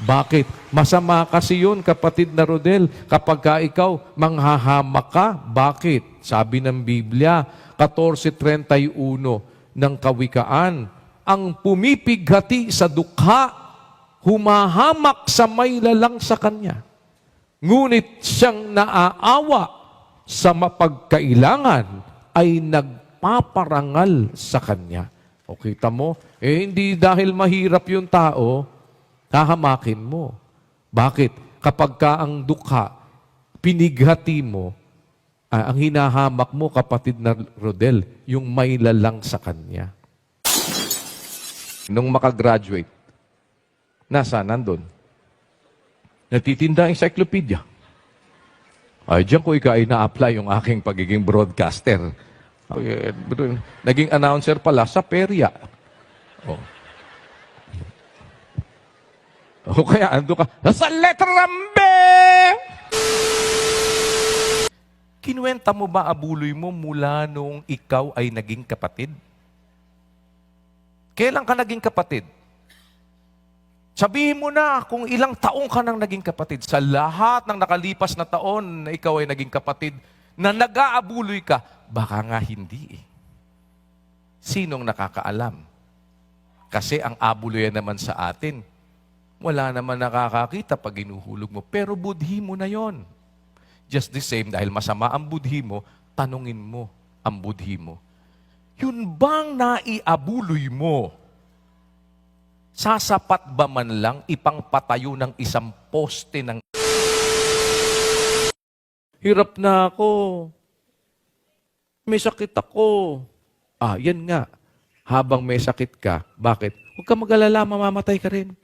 Bakit? Masama kasi yun, kapatid na Rodel. Kapag ka ikaw, manghahamak ka. Bakit? Sabi ng Biblia, 14:31 ng Kawikaan, ang pumipighati sa dukha, humahamak sa may lalang sa kanya. Ngunit siyang naaawa sa mapagkailangan ay nagpaparangal sa kanya. O kita mo, hindi dahil mahirap yung tao, hahamakin mo. Bakit? Kapag ka ang dukha, pinighati mo, ang hinahamak mo, kapatid na Rodel, yung may lalang sa kanya. Nung makagraduate, nandun? Natitinda ang encyclopedia. Ay, diyan ko ay na-apply yung aking pagiging broadcaster. Naging announcer pala sa perya. Oh. O kaya ando ka, sa letrang B! Kinuwenta mo ba abuloy mo mula nung ikaw ay naging kapatid? Kailan ka naging kapatid? Sabihin mo na kung ilang taong ka nang naging kapatid. Sa lahat ng nakalipas na taon na ikaw ay naging kapatid, na nag-aabuloy ka, baka nga hindi eh. Sinong nakakaalam? Kasi ang abuloyan naman sa atin, wala naman nakakakita pag inuhulog mo. Pero budhi mo na yon. Just the same, dahil masama ang budhi mo, tanungin mo ang budhi mo. Yun bang naiabuloy mo? Sasapat ba man lang ipangpatayo ng isang poste ng... Hirap na ako. May sakit ako. Yan nga. Habang may sakit ka, bakit? Huwag ka mag-alala, mamamatay ka rin.